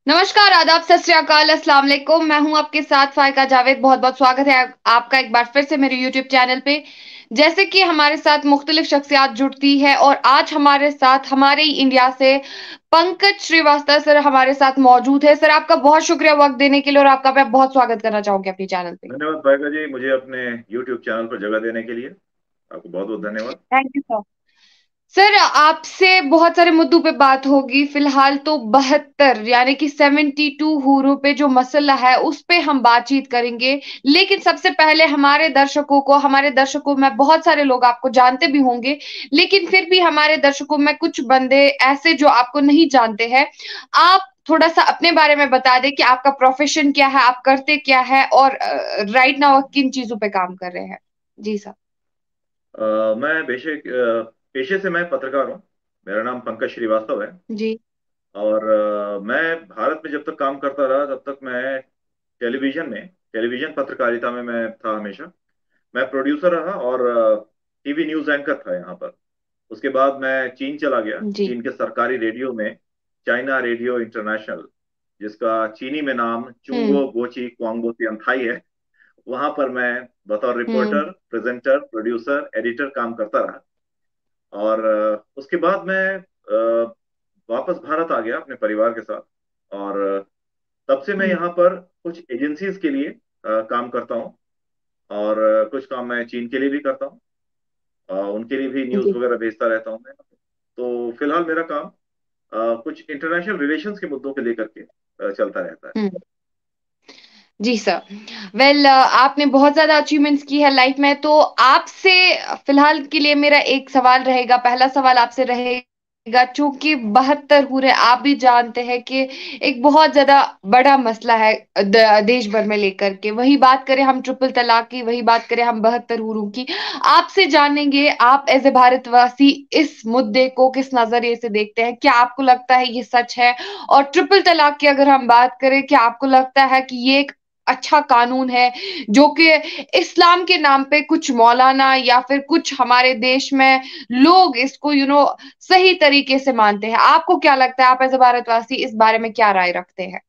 नमस्कार, आदाब, सत श्री अकाल, अस्सलाम वालेकुम। मैं हूं आपके साथ फायका जावेद। बहुत-बहुत स्वागत है आपका एक बार फिर से मेरे यूट्यूब चैनल पे। जैसे कि हमारे साथ मुख्तलिफ शख्सियात जुड़ती है और आज हमारे साथ हमारे ही इंडिया से पंकज श्रीवास्तव सर हमारे साथ मौजूद है। सर, आपका बहुत शुक्रिया वक़्त देने के लिए और आपका मैं बहुत स्वागत करना चाहूँगी अपने चैनल पे। धन्यवाद भाईका जी, मुझे अपने YouTube चैनल पर जगह देने के लिए आपको बहुत बहुत धन्यवाद। Thank you sir. सर, आपसे बहुत सारे मुद्दों पे बात होगी। फिलहाल तो 72 यानी कि 72 हूरों पे जो मसला है, उस पे हम बातचीत करेंगे। लेकिन सबसे पहले हमारे दर्शकों में बहुत सारे लोग आपको जानते भी होंगे, लेकिन फिर भी हमारे दर्शकों में कुछ बंदे ऐसे जो आपको नहीं जानते हैं। आप थोड़ा-सा अपने बारे में बता दें कि आपका प्रोफ़ेशन क्या है, आप करते क्या हैं और राइट नाउ आप किन चीज़ों पे काम कर रहे हैं? जी सर। मैं पेशे से मैं पत्रकार हूँ। मेरा नाम पंकज श्रीवास्तव है। जी। और मैं भारत में जब तक काम करता रहा तब तक मैं टेलीविजन पत्रकारिता में मैं था हमेशा। मैं प्रोड्यूसर रहा और टीवी न्यूज़ एंकर था यहाँ पर। उसके बाद मैं चीन चला गया, जी। चीन के सरकारी रेडियो में, चाइना रेडियो इंटरनेशनल, जिसका चीनी में नाम हुँ, चुंगो गोची क्वांगबो तियांथाई है। वहां पर मैं बतौर हुँ। रिपोर्टर, प्रेजेंटर, प्रोड्यूसर, एडिटर काम करता रहा। और उसके बाद मैं वापस भारत आ गया अपने परिवार के साथ। और तब से मैं हुँ, यहाँ पर कुछ एजेंसीज के लिए काम करता हूँ। और कुछ काम मैं चीन के लिए भी करता हूँ। उनके लिए भी न्यूज़ जी। वगैरह भेजता रहता हूँ मैं। तो फिलहाल मेरा काम कुछ इंटरनेशनल रिलेशंस के मुद्दों पे लेकर के चलता रहता है। हुँ, जी सर। आपने बहुत ज़्यादा अचीवमेंट्स की है लाइफ़ में, तो आपसे फ़िलहाल के लिए मेरा एक सवाल रहेगा, पहला सवाल आपसे रहेगा। चूँकि 72 हूरें आप भी जानते हैं कि एक बहुत ज़्यादा बड़ा मसला है देश भर में लेकर के। वही बात करें हम ट्रिपल तलाक की, वही बात करें हम 72 हूरों की। आपसे जानेंगे, आप एज़ अ भारतवासी इस मुद्दे को किस नज़रिए से देखते हैं? क्या आपको लगता है ये सच है? और ट्रिपल तलाक की अगर हम बात करें, क्या आपको लगता है कि ये एक अच्छा कानून है, जो कि इस्लाम के नाम पे कुछ मौलाना या फिर कुछ हमारे देश में लोग इसको सही तरीके से मानते हैं? आपको क्या लगता है? आप एज़ अ भारतवासी इस बारे में क्या राय रखते हैं?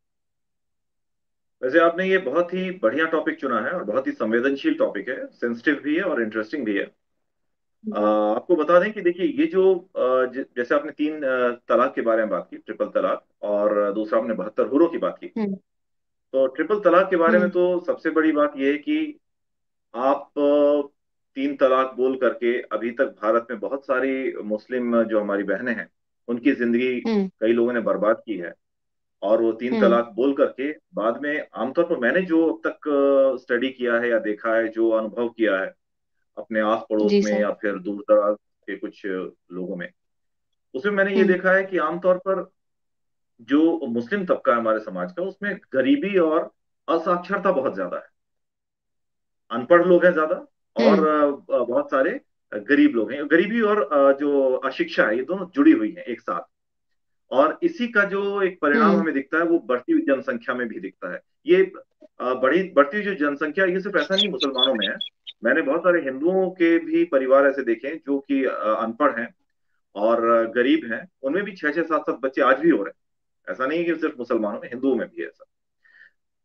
वैसे आपने ये बहुत ही बढ़िया टॉपिक चुना है और बहुत ही संवेदनशील टॉपिक है, सेंसिटिव भी है और इंटरेस्टिंग भी है। आपको बता दें कि देखिए ये जो जैसे आपने तीन तलाक के बारे में बात की, ट्रिपल तलाक, और दूसरा आपने 72 हुरों की बात की। हुँ, तो ट्रिपल तलाक के बारे में हुँ, तो सबसे बड़ी बात यह है कि आप तीन तलाक बोल करके अभी तक भारत में बहुत सारी मुस्लिम जो हमारी बहनें हैं, उनकी जिंदगी हुँ, कई लोगों ने बर्बाद की है। और वो तीन हुँ, तलाक बोल करके बाद में, आमतौर पर मैंने जो अब तक स्टडी किया है या देखा है, जो अनुभव किया है अपने आस पड़ोस जी में सर। या फिर दूर दराज के कुछ लोगों में, उसमें मैंने ये हुँ, देखा है कि आमतौर पर जो मुस्लिम तबका है हमारे समाज का, उसमें गरीबी और असाक्षरता बहुत ज्यादा है। अनपढ़ लोग हैं ज्यादा, और हुँ, बहुत सारे गरीब लोग हैं। गरीबी और जो अशिक्षा है, ये दोनों जुड़ी हुई हैं एक साथ। और इसी का जो एक परिणाम हुँ, हमें दिखता है वो बढ़ती हुई जनसंख्या में भी दिखता है। ये बड़ी बढ़ती हुई जो जनसंख्या है, ये सिर्फ ऐसा नहीं मुसलमानों में है। मैंने बहुत सारे हिंदुओं के भी परिवार ऐसे देखे हैं जो कि अनपढ़ हैं और गरीब हैं। उनमें भी छह छह सात सात बच्चे आज भी हो रहे हैं। ऐसा नहीं है कि सिर्फ मुसलमानों में, हिंदुओं में भी है ऐसा।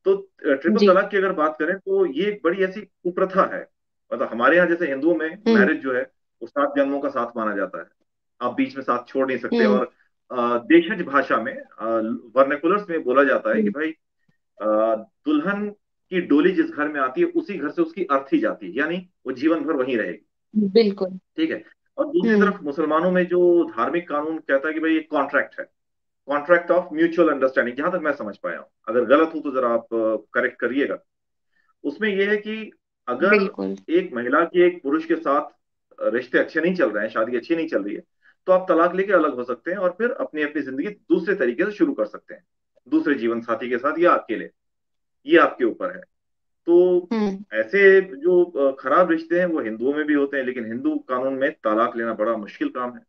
तो ट्रिपल जी। तलाक की अगर बात करें तो ये एक बड़ी ऐसी कुप्रथा है। मतलब हमारे यहाँ जैसे हिंदुओं में हुँ, मैरिज जो है वो 7 जन्मों का साथ माना जाता है। आप बीच में साथ छोड़ नहीं सकते। हुँ, और देशज भाषा में, वर्नाकुलर्स में बोला जाता है कि हुँ, भाई, दुल्हन की डोली जिस घर में आती है उसी घर से उसकी अर्थी जाती है, यानी वो जीवन भर वहीं रहेगी। बिल्कुल। ठीक है। और दूसरी हुँ, तरफ मुसलमानों में जो धार्मिक कानून कहता है कि भाई ये कॉन्ट्रैक्ट है, कॉन्ट्रैक्ट ऑफ म्यूचुअल अंडरस्टैंडिंग, जहां तक मैं समझ पाया हूं। अगर गलत हूं तो जरा आप करेक्ट करिएगा। उसमें यह है कि अगर बिल्कुल। एक महिला के एक पुरुष के साथ रिश्ते अच्छे नहीं चल रहे हैं, शादी अच्छी नहीं चल रही है, तो आप तलाक लेके अलग हो सकते हैं और फिर अपनी अपनी जिंदगी दूसरे तरीके से शुरू कर सकते हैं, दूसरे जीवन साथी के साथ या अकेले। ये आपके ऊपर है। तो हुँ, ऐसे जो खराब रिश्ते हैं वो हिंदुओं में भी होते हैं, लेकिन हिंदू कानून में तलाक लेना बड़ा मुश्किल काम है।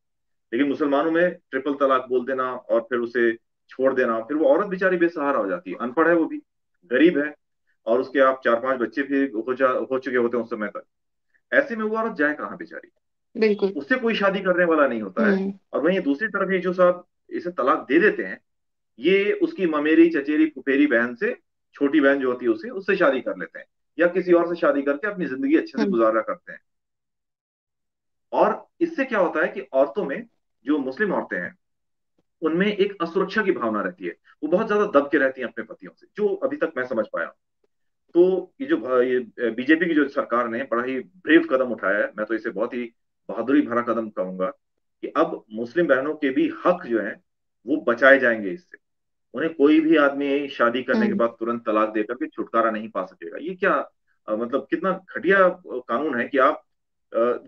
लेकिन मुसलमानों में ट्रिपल तलाक बोल देना और फिर उसे छोड़ देना, फिर वो औरत बेचारी बेसहारा हो जाती है, अनपढ़ है वो भी, गरीब है, और उसके आप चार पांच बच्चे भी हो चुके होते हैं उस समय तक। ऐसे में वो औरत जाए कहाँ बेचारी? बिल्कुल। उससे कोई शादी करने वाला नहीं होता है। हुँ, और वहीं दूसरी तरफ ये जो साहब इसे तलाक दे देते हैं, ये उसकी ममेरी चचेरी फुफेरी बहन से, छोटी बहन जो होती है उसे, उससे शादी कर लेते हैं, या किसी और से शादी करके अपनी जिंदगी अच्छे से हम्म। गुजारा करते हैं। और इससे क्या होता है कि औरतों में, जो मुस्लिम औरतें हैं, उनमें एक असुरक्षा की भावना रहती है। वो बहुत ज्यादा दब के रहती हैं अपने पतियों से, जो अभी तक मैं समझ पाया हूं। तो ये बीजेपी की जो सरकार ने बड़ा ही ब्रेव कदम उठाया है, मैं तो इसे बहुत ही बहादुरी भरा कदम कहूंगा, कि अब मुस्लिम बहनों के भी हक जो हैं वो बचाए जाएंगे इससे। उन्हें कोई भी आदमी शादी करने के हम्म। बाद तुरंत तलाक देकर के छुटकारा नहीं पा सकेगा। ये क्या मतलब कितना घटिया कानून है कि आप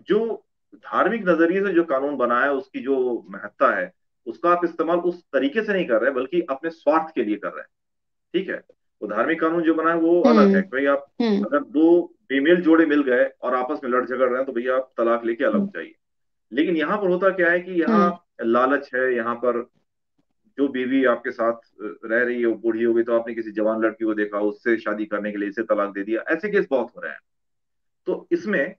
जो धार्मिक नजरिए से जो कानून बना है, उसकी जो महत्ता है, उसका आप इस्तेमाल उस तरीके से नहीं कर रहे, बल्कि अपने स्वार्थ के लिए कर रहे हैं। ठीक है, वो धार्मिक कानून जो बना है वो अलग है हम्म। कि भाई आप, हम्म। अगर दो फीमेल जोड़े मिल गए और आपस में लड़ झगड़ रहे हैं, तो भैया आप तलाक लेके अलग हो हम्म। जाइए। लेकिन यहाँ पर होता क्या है कि यहाँ हम्म। लालच है। यहाँ पर जो बीवी आपके साथ रह रही है वो बूढ़ी हो गई, तो आपने किसी जवान लड़की को देखा, उससे शादी करने के लिए इसे तलाक दे दिया। ऐसे केस बहुत हो रहे हैं। तो इसमें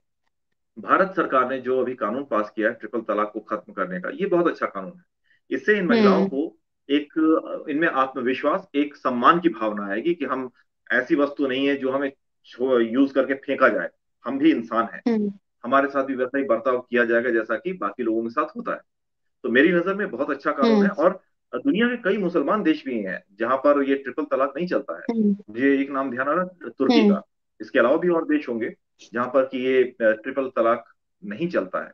भारत सरकार ने जो अभी कानून पास किया है ट्रिपल तलाक को खत्म करने का, ये बहुत अच्छा कानून है। इससे इन महिलाओं हम्म। को एक इनमें आत्मविश्वास, एक सम्मान की भावना आएगी कि हम ऐसी वस्तु नहीं है जो हमें यूज करके फेंका जाए। हम भी इंसान हैं, हम्म। हमारे साथ भी वैसा ही बर्ताव किया जाएगा जैसा कि बाकी लोगों के साथ होता है। तो मेरी नजर में बहुत अच्छा कानून हम्म। है। और दुनिया के कई मुसलमान देश भी हैं जहां पर ये ट्रिपल तलाक नहीं चलता है। हम्म। मुझे एक नाम ध्यान आ रहा है, तुर्की हम्म। का। इसके अलावा भी और देश होंगे जहां पर कि ये ट्रिपल तलाक नहीं चलता है।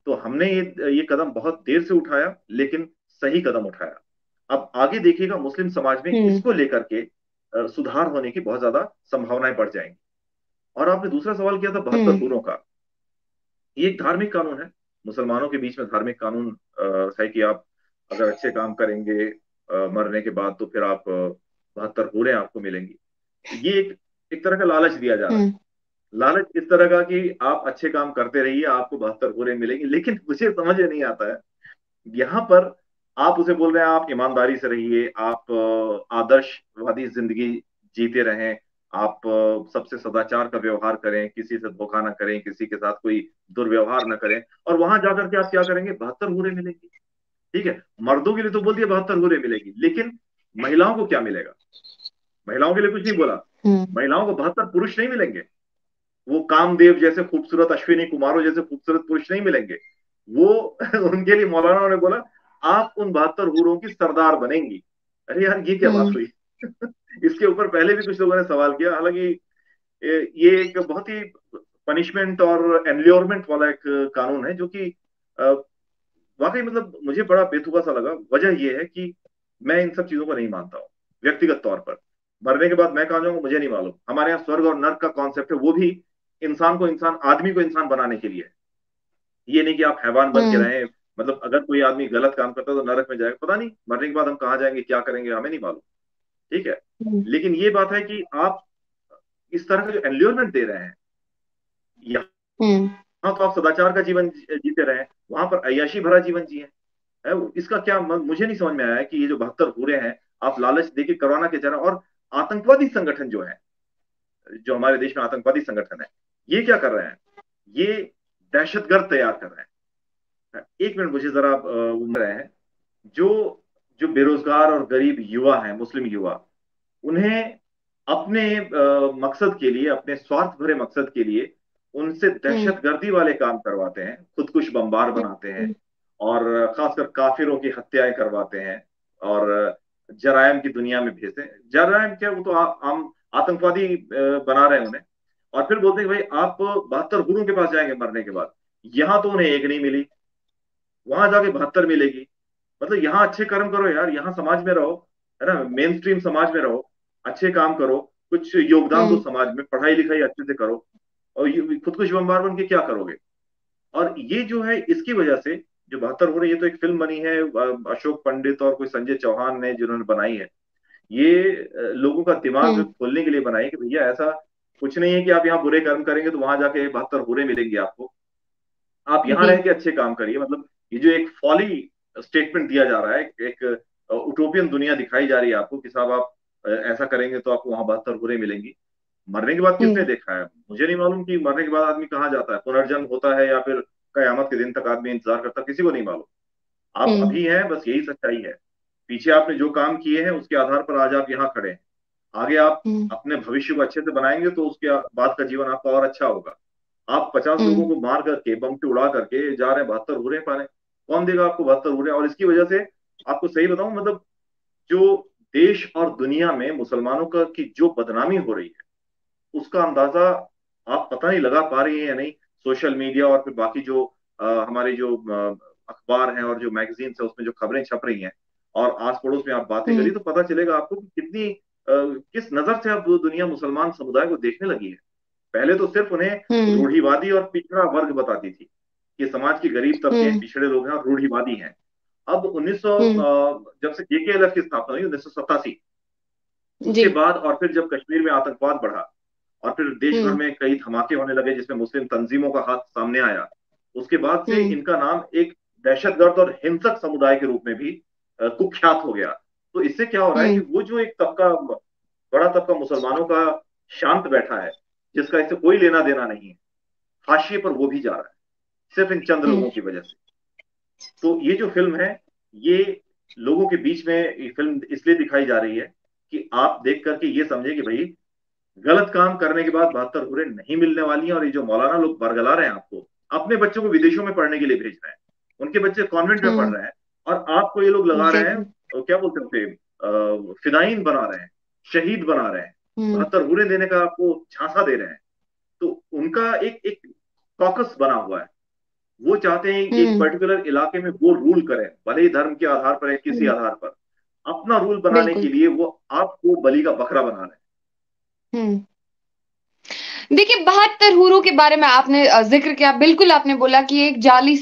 तो हमने ये कदम बहुत देर से उठाया, लेकिन सही कदम उठाया। अब आगे देखिएगा, मुस्लिम समाज में हम्म। इसको लेकर के सुधार होने की बहुत ज्यादा संभावनाएं बढ़ जाएंगी। और आपने दूसरा सवाल किया था 72 हम्म। हूरों का। ये एक धार्मिक कानून है। मुसलमानों के बीच में धार्मिक कानून है कि आप अगर अच्छे काम करेंगे मरने के बाद, तो फिर आप 72 हूरें आपको मिलेंगी। ये एक तरह का लालच दिया जा रहा है। हम्म। लालच इस तरह का कि आप अच्छे काम करते रहिए, आपको 72 हूरें मिलेंगी। लेकिन मुझे समझ में नहीं आता है, यहाँ पर आप उसे बोल रहे हैं आप ईमानदारी से रहिए, आप आदर्शवादी जिंदगी जीते रहें, आप सबसे सदाचार का व्यवहार करें, किसी से धोखा ना करें, किसी के साथ कोई दुर्व्यवहार ना करें। और वहां जाकर के आप क्या करेंगे, 72 हूरें मिलेंगी। ठीक है, मर्दों के लिए तो बोल दिया 72 हूरें मिलेगी, लेकिन महिलाओं को क्या मिलेगा? महिलाओं के लिए कुछ नहीं बोला। हम्म। महिलाओं को 72 पुरुष नहीं मिलेंगे। वो कामदेव जैसे खूबसूरत, अश्विनी कुमारों जैसे खूबसूरत पुरुष नहीं मिलेंगे। वो उनके लिए मौलाना ने बोला आप उन 72 हूरों की सरदार बनेंगी। अरे यार, ये क्या बात हम्म। हुई? इसके ऊपर पहले भी कुछ लोगों ने सवाल किया। हालांकि ये एक बहुत ही पनिशमेंट और एनल्योरमेंट वाला एक कानून है, जो कि अ, वाकई मतलब मुझे बड़ा बेतुका सा लगा। वजह यह है कि मैं इन सब चीजों को नहीं मानता हूँ व्यक्तिगत तौर पर। मरने के बाद मैं कहाँ जाऊंगा मुझे नहीं मालूम। हमारे यहाँ स्वर्ग और नर्क का कॉन्सेप्ट है, वो भी इंसान को इंसान, आदमी को इंसान बनाने के लिए है। ये नहीं कि आप हैवान बन के हम्म। रहें। मतलब अगर कोई आदमी गलत काम करता है तो नरक में जाएगा, पता नहीं मरने के बाद हम कहाँ जाएंगे, क्या करेंगे, हमें नहीं मालूम। ठीक है, हम्म। लेकिन ये बात है कि आप इस तरह का जो एनवायरमेंट दे रहे हैं, हम्म। यहाँ तो आप सदाचार का जीवन जीते रहे, वहां पर अय्याशी भरा जीवन जिए। इसका क्या मुझे नहीं समझ में आया है कि ये जो 72 हूरें हैं आप लालच देके करवाना के चाह रहे हैं। और आतंकवादी संगठन जो है, जो हमारे देश में आतंकवादी संगठन है, ये क्या कर रहे हैं? ये दहशतगर्द तैयार कर रहे हैं। एक मिनट मुझे जरा रहे हैं, जो जो बेरोजगार और गरीब युवा हैं, मुस्लिम युवा, उन्हें अपने मकसद के लिए, अपने स्वार्थ भरे मकसद के लिए उनसे हम्म। दहशतगर्दी वाले काम करवाते हैं, खुदकुश बमबार बनाते हैं, हम्म। और खासकर काफिरों की हत्याएं करवाते हैं, और जरायम की दुनिया में भेजते हैं। जरायम क्या, वो तो आम आतंकवादी बना रहे हैं उन्हें। और फिर बोलते हैं कि भाई आप 72 हूरों के पास जाएंगे मरने के बाद। यहाँ तो उन्हें एक नहीं मिली, वहां जाके 72 मिलेगी। मतलब यहाँ अच्छे कर्म करो यार, यहाँ समाज में रहो, है ना, मेन स्ट्रीम समाज में रहो, अच्छे काम करो, कुछ योगदान दो हम्म। समाज में, पढ़ाई लिखाई अच्छे से करो। और ये खुदकुश बमबार बन के क्या करोगे? और ये जो है इसकी वजह से जो 72 हो रही, ये तो एक फिल्म बनी है अशोक पंडित और कोई संजय चौहान ने जिन्होंने बनाई है। ये लोगों का दिमाग हम्म। खोलने के लिए बनाई है कि भैया ऐसा कुछ नहीं है कि आप यहाँ बुरे कर्म करेंगे तो वहां जाके 72 हूरें मिलेंगी आपको। आप यहाँ जी। रह के अच्छे काम करिए। मतलब ये जो एक फॉली स्टेटमेंट दिया जा रहा है, एक उटोपियन दुनिया दिखाई जा रही है आपको कि साहब आप ऐसा करेंगे तो आपको वहां 72 हूरें मिलेंगी। मरने के बाद किसने हम्म। देखा है? मुझे नहीं मालूम कि मरने के बाद आदमी कहाँ जाता है, पुनर्जन्म होता है या फिर कयामत के दिन तक आदमी इंतजार करता है, किसी को नहीं मालूम। आप हम्म। अभी हैं, बस यही सच्चाई है। पीछे आपने जो काम किए हैं उसके आधार पर आज आप यहाँ खड़े हैं। आगे आप हम्म। अपने भविष्य को अच्छे से बनाएंगे तो उसके बाद का जीवन आपका और अच्छा होगा। आप 50 लोगों हम्म। को मार करके, बम से उड़ा करके जा रहे हैं 72 हो पाने, कौन देगा आपको 72 हो? और इसकी वजह से आपको सही बताऊं, मतलब जो देश और दुनिया में मुसलमानों का की जो बदनामी हो रही है, उसका अंदाजा आप पता नहीं लगा पा रही हैं या नहीं। सोशल मीडिया और फिर बाकी जो हमारे जो अखबार हैं और जो मैगजीन्स है उसमें जो खबरें छप रही हैं, और आस पड़ोस में आप बातें हम्म। करिए तो पता चलेगा आपको कि कितनी किस नजर से अब दुनिया मुसलमान समुदाय को देखने लगी है। पहले तो सिर्फ उन्हें हम्म। रूढ़िवादी और पिछड़ा वर्ग बताती थी कि समाज के गरीब तबके हैं, हम्म। पिछड़े लोग हैं और रूढ़िवादी हैं। अब 1900 हम्म। जब से जेकेएलएफ की स्थापना हुई 1987, जी। उसके बाद और फिर जब कश्मीर में आतंकवाद बढ़ा और फिर देश भर हम्म। में कई धमाके होने लगे जिसमें मुस्लिम तंजीमों का हाथ सामने आया, उसके बाद से हम्म। इनका नाम एक दहशतगर्द और हिंसक समुदाय के रूप में भी कुख्यात हो गया। तो इससे क्या हो रहा है कि हम्म। वो जो एक तबका, बड़ा तबका मुसलमानों का शांत बैठा है, जिसका इससे कोई लेना देना नहीं है, हाशिए पर वो भी जा रहा है सिर्फ इन चंद हम्म। लोगों की वजह से। तो ये जो फिल्म है, ये लोगों के बीच में ये फिल्म इसलिए दिखाई जा रही है कि आप देख करके ये समझे कि भाई गलत काम करने के बाद 72 हुरें नहीं मिलने वाली हैं। और ये जो मौलाना लोग बरगला रहे हैं आपको, अपने बच्चों को विदेशों में पढ़ने के लिए भेज रहे हैं, उनके बच्चे कॉन्वेंट में पढ़ हम्म। रहे हैं, और आपको ये लोग लगा रहे हैं एग्जैक्टली। क्या बोलते हैं फिदाइन बना रहे हैं, शहीद बना रहे हैं, हम्म। 72 हुरें देने का आपको झांसा दे रहे हैं। तो उनका एक एक कॉकस बना हुआ है। वो चाहते हैं कि एक हम्म। पर्टिकुलर इलाके में वो रूल करें, भले ही धर्म के आधार पर या किसी हम्म। आधार पर। अपना रूल बनाने के बिल्कुल। लिए वो आपको बलि का बकरा बना रहे हम्म। देखिए, 72 हुरों के बारे में आपने जिक्र किया। बिल्कुल आपने बोला कि एक जाली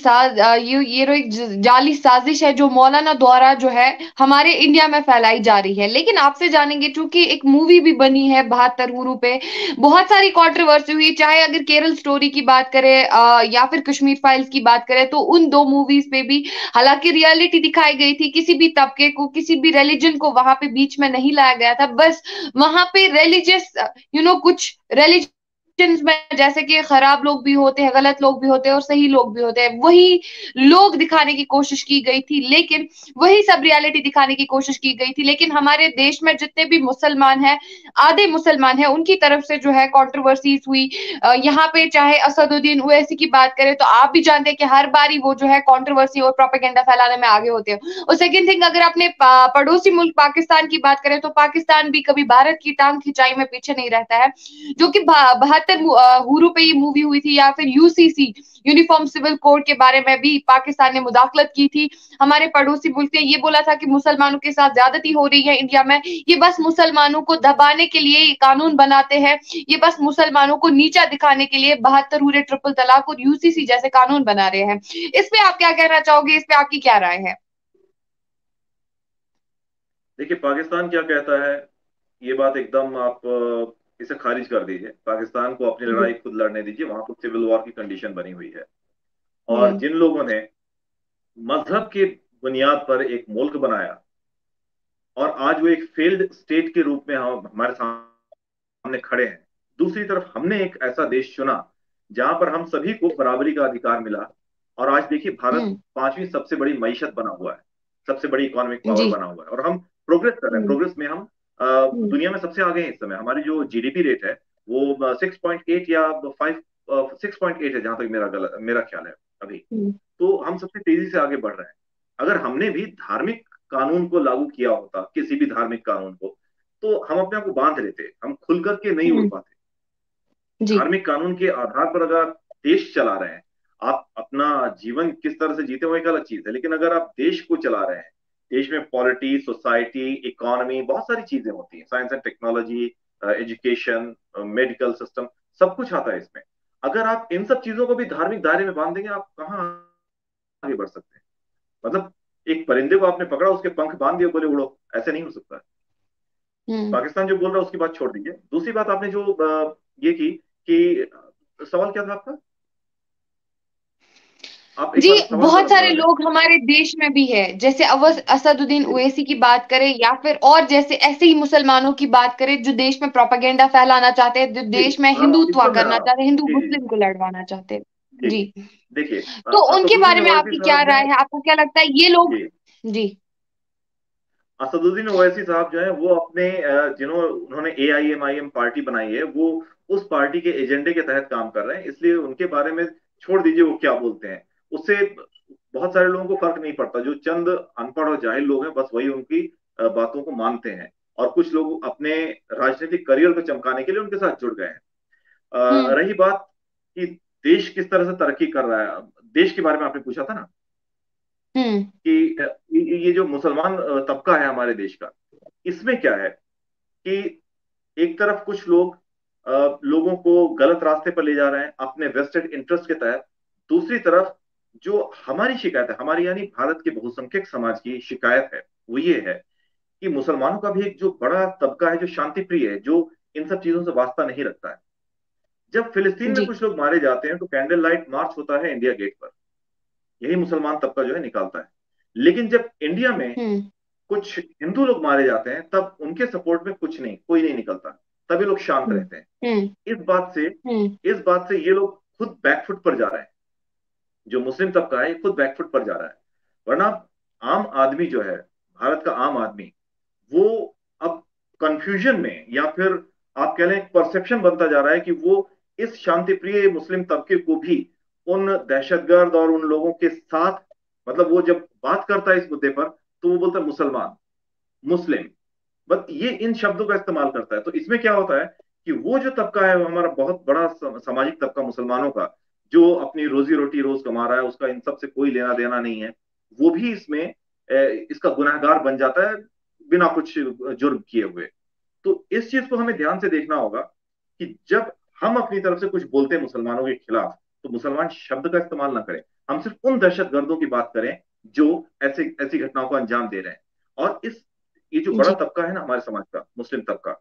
साजिश है जो मौलाना द्वारा जो है हमारे इंडिया में फैलाई जा रही है। लेकिन आपसे जानेंगे, चूंकि एक मूवी भी बनी है 72 हुरों पे, बहुत सारी कंट्रोवर्सी हुई, चाहे अगर केरल स्टोरी की बात करें या फिर कश्मीर फाइल्स की बात करें, तो उन दो मूवीज पे भी हालांकि रियलिटी दिखाई गई थी, किसी भी तबके को, किसी भी रिलीजन को वहां पे बीच में नहीं लाया गया था। बस वहां पे रिलीजियस, कुछ रिलीजियस में जैसे कि खराब लोग भी होते हैं, गलत लोग भी होते हैं और सही लोग भी होते हैं, वही लोग दिखाने की कोशिश की गई थी। लेकिन वही सब रियलिटी दिखाने की कोशिश की गई थी। लेकिन हमारे देश में जितने भी मुसलमान हैं, आधे मुसलमान हैं, उनकी तरफ से जो है कंट्रोवर्सीज हुई। यहाँ पे चाहे असदुद्दीन ओवैसी की बात करें, तो आप भी जानते हैं कि हर बारी वो जो है कंट्रोवर्सी और प्रोपेगेंडा फैलाने में आगे होते हैं। और सेकंड थिंग, अगर अपने पड़ोसी मुल्क पाकिस्तान की बात करें, तो पाकिस्तान भी कभी भारत की टांग खिंचाई में पीछे नहीं रहता है। जो कि 72 हुरों पे ये मूवी हुई थी, या फिर यूसीसी, यूनिफॉर्म सिविल कोड के बारे में भी पाकिस्तान ने मुदाखलत की थी। हमारे पड़ोसी मुल्क ने ये बोला था कि मुसलमानों के साथ ज्यादती हो रही है इंडिया में, ये बस मुसलमानों को दबाने के लिए ये कानून बनाते हैं, ये बस मुसलमानों को नीचा दिखाने के लिए 72 हुरे, ट्रिपल तलाक और यूसीसी जैसे कानून बना रहे हैं। इस पे आप क्या कहना चाहोगे? इस पे आपकी क्या राय है? हैं। देखिए पाकिस्तान क्या कहता है, ये बात एकदम आप इसे खारिज कर दीजिए। पाकिस्तान को अपनी जी। लड़ाई खुद लड़ने दीजिए, वहां तो सिविल वॉर की कंडीशन बनी हुई है। और हम्म। जिन लोगों ने मजहब के बुनियाद पर एक मुल्क बनाया, और आज वो एक फेल्ड स्टेट के रूप में हम हमारे सामने खड़े हैं। दूसरी तरफ हमने एक ऐसा देश चुना जहां पर हम सभी को बराबरी का अधिकार मिला। और आज देखिए भारत हम्म। 5वीं सबसे बड़ी मईशत बना हुआ है, सबसे बड़ी इकोनॉमिक पावर जी। बना हुआ है, और हम प्रोग्रेस कर रहे हैं। हम्म। प्रोग्रेस में हम हम्म। दुनिया में सबसे आगे हैं इस समय। हमारी जो जीडीपी रेट है वो 6.8 या 6.8 है, जहां तक मेरा ख्याल है अभी। हम्म। तो हम सबसे तेजी से आगे बढ़ रहे हैं। अगर हमने भी धार्मिक कानून को लागू किया होता, किसी भी धार्मिक कानून को, तो हम अपने आप को बांध लेते, हम खुल करके नहीं उड़ हम्म। पाते। जी। धार्मिक कानून के आधार पर अगर आप देश चला रहे हैं, आप अपना जीवन किस तरह से जीते वो एक अलग चीज है, लेकिन अगर आप देश को चला रहे हैं, देश में पॉलिटी, सोसाइटी, इकोनॉमी, बहुत सारी चीजें होती हैं, science and technology, education, medical system, सब कुछ आता है इसमें। अगर आप इन सब चीजों को भी धार्मिक दायरे में बांध देंगे, आप कहाँ आगे बढ़ सकते हैं? मतलब एक परिंदे को आपने पकड़ा, उसके पंख बांध दिए, बोले उड़ो, ऐसे नहीं हो सकता है। हम्म। पाकिस्तान जो बोल रहा है उसकी बात छोड़ दीजिए। दूसरी बात आपने जो ये की कि सवाल क्या था आपका? आप एक जी, बार सवाल जरा बहुत सारे दोहरा दें। लोग हमारे देश में भी है, जैसे अवस असदुद्दीन जी ओवैसी की बात करें, या फिर और जैसे ऐसे ही मुसलमानों की बात करें जो देश में प्रोपेगेंडा फैलाना चाहते हैं, जो जी, देश में इस हिंदुत्व पर मैं आ करना रहा हूँ। चाहते हैं, हिंदू जी जी मुस्लिम को लड़वाना चाहते हैं। जी। जी। देखिए तो उनके असदुद्दीन बारे में ओवैसी आपकी क्या साहब ने, राय है? आपको क्या लगता है ये लोग? जी, जी। असदुद्दीन ओवैसी साहब जो है वो अपने उन्होंने AIMIM पार्टी बनाई है, वो उस पार्टी के एजेंडे के तहत काम कर रहे हैं, इसलिए उनके बारे में छोड़ दीजिए वो क्या बोलते हैं। उससे बहुत सारे लोगों को फर्क नहीं पड़ता, जो चंद अनपढ़ और जाहिल लोग हैं बस वही उनकी बातों को मानते हैं, और कुछ लोग अपने राजनीतिक करियर को चमकाने के लिए उनके साथ जुड़ गए हैं। हम्म। रही बात कि देश किस तरह से तरक्की कर रहा है, देश के बारे में आपने पूछा था ना, हम्म। कि ये जो मुसलमान तबका है हमारे देश का, इसमें क्या है कि एक तरफ कुछ लोग लोगों को गलत रास्ते पर ले जा रहे हैं अपने वेस्टेड इंटरेस्ट के तहत। दूसरी तरफ जो हमारी शिकायत है, हमारी यानी भारत के बहुसंख्यक समाज की शिकायत है, वो ये है कि मुसलमानों का भी एक जो बड़ा तबका है जो शांति प्रिय है, जो इन सब चीजों से वास्ता नहीं रखता है। जब फिलिस्तीन में जी। कुछ लोग मारे जाते हैं तो कैंडल लाइट मार्च होता है इंडिया गेट पर, यही मुसलमान तबका जो है निकालता है। लेकिन जब इंडिया में हम्म। कुछ हिंदू लोग मारे जाते हैं तब उनके सपोर्ट में कुछ नहीं, कोई नहीं निकलता, तभी लोग शांत हम्म। रहते हैं। हम्म। इस बात से हम्म। इस बात से ये लोग खुद बैकफुट पर जा रहे हैं, जो मुस्लिम तबका है ये खुद बैकफुट पर जा रहा है। वरना आम आदमी जो है, भारत का आम आदमी, वो अब कंफ्यूजन में, या फिर आप कह लें परसेप्शन बनता जा रहा है कि वो इस शांतिप्रिय मुस्लिम तबके को भी उन दहशतगर्द और उन लोगों के साथ, मतलब वो जब बात करता है इस मुद्दे पर तो वो बोलता है मुसलमान, मुस्लिम, बस ये इन शब्दों का इस्तेमाल करता है। तो इसमें क्या होता है कि वो जो तबका है वो हमारा बहुत बड़ा सामाजिक तबका मुसलमानों का, जो अपनी रोजी रोटी रोज कमा रहा है, उसका इन सब से कोई लेना देना नहीं है, वो भी इसमें इसका गुनहगार बन जाता है बिना कुछ जुर्म किए हुए। तो इस चीज को हमें ध्यान से देखना होगा कि जब हम अपनी तरफ से कुछ बोलते हैं मुसलमानों के खिलाफ, तो मुसलमान शब्द का इस्तेमाल ना करें, हम सिर्फ उन दहशतगर्दों की बात करें जो ऐसे ऐसी घटनाओं को अंजाम दे रहे हैं। और ये जो बड़ा जी। तबका है ना हमारे समाज का, मुस्लिम तबका,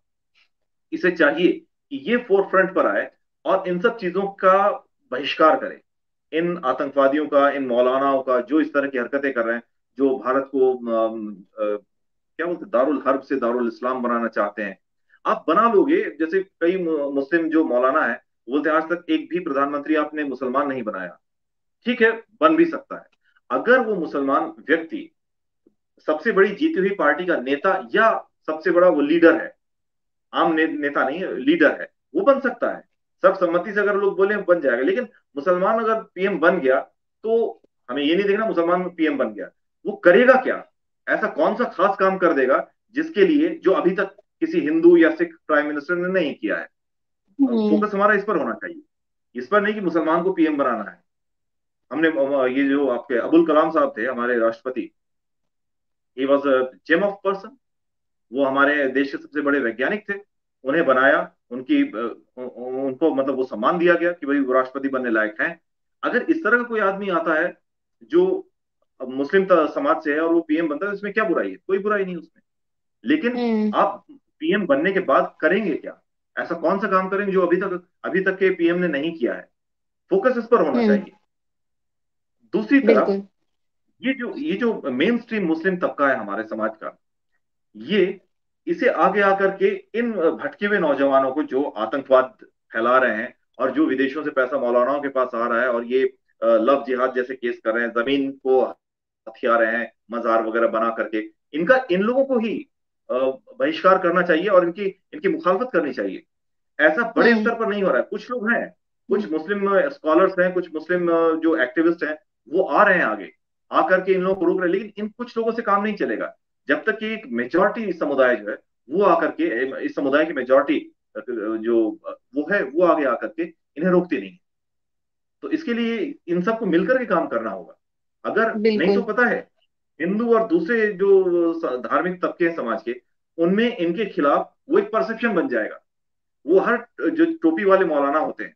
इसे चाहिए कि ये फोर फ्रंट पर आए और इन सब चीजों का बहिष्कार करे, इन आतंकवादियों का, इन मौलानाओं का जो इस तरह की हरकतें कर रहे हैं, जो भारत को क्या बोलते हैं, दारुल हर्ब से दारुल इस्लाम बनाना चाहते हैं। आप बना लोगे, जैसे कई मुस्लिम जो मौलाना है बोलते हैं आज तक एक भी प्रधानमंत्री आपने मुसलमान नहीं बनाया। ठीक है, बन भी सकता है, अगर वो मुसलमान व्यक्ति सबसे बड़ी जीती हुई पार्टी का नेता या सबसे बड़ा वो लीडर है, आम नेता नहीं है, लीडर है, वो बन सकता है। सर्वसम्मति से अगर लोग बोले बन जाएगा। लेकिन मुसलमान अगर PM बन गया तो हमें ये नहीं देखना मुसलमान PM बन गया, वो करेगा क्या, ऐसा कौन सा खास काम कर देगा जिसके लिए जो अभी तक किसी हिंदू या सिख प्राइम मिनिस्टर ने नहीं किया है। हम्म। फोकस हमारा इस पर होना चाहिए, इस पर नहीं कि मुसलमान को PM बनाना है। हमने ये जो आपके अबुल कलाम साहब थे हमारे राष्ट्रपति, he was a gem of person, वो हमारे देश के सबसे बड़े वैज्ञानिक थे, उन्हें बनाया, उनको मतलब वो सम्मान दिया गया कि भाई वो राष्ट्रपति बनने लायक हैं। अगर इस तरह का कोई आदमी आता है जो मुस्लिम समाज से है और वो PM बनता है तो इसमें क्या बुराई है, कोई बुराई नहीं उसमें। लेकिन हम्म। आप PM बनने के बाद करेंगे क्या, ऐसा कौन सा काम करेंगे जो अभी तक के PM ने नहीं किया है, फोकस इस पर होना हम्म। चाहिए। दूसरी तरफ बिल्कुल। ये जो मेन स्ट्रीम मुस्लिम तबका है हमारे समाज का, ये इसे आगे आकर के इन भटके हुए नौजवानों को जो आतंकवाद फैला रहे हैं और जो विदेशों से पैसा मौलानाओं के पास आ रहा है, और ये लव जिहाद जैसे केस कर रहे हैं, जमीन को हथिया रहे हैं मजार वगैरह बना करके, इनका इन लोगों को ही बहिष्कार करना चाहिए और इनकी इनकी मुखालफत करनी चाहिए। ऐसा बड़े हम्म। स्तर पर नहीं हो रहा है। कुछ लोग हैं, हम्म। कुछ मुस्लिम स्कॉलर्स हैं, कुछ मुस्लिम जो एक्टिविस्ट हैं, वो आ रहे हैं आगे, आकर के इन लोगों को रोक रहे हैं, लेकिन इन कुछ लोगों से काम नहीं चलेगा जब तक कि एक मेजोरिटी समुदाय जो है वो आकर के, इस समुदाय की मेजोरिटी जो वो है वो आगे आकर के इन्हें रोकती नहीं। तो इसके लिए इन सबको मिलकर के काम करना होगा। अगर नहीं तो बिल्कुल। पता है, हिंदू और दूसरे जो धार्मिक तबके हैं समाज के, उनमें इनके खिलाफ वो एक परसेप्शन बन जाएगा। वो हर जो टोपी वाले मौलाना होते हैं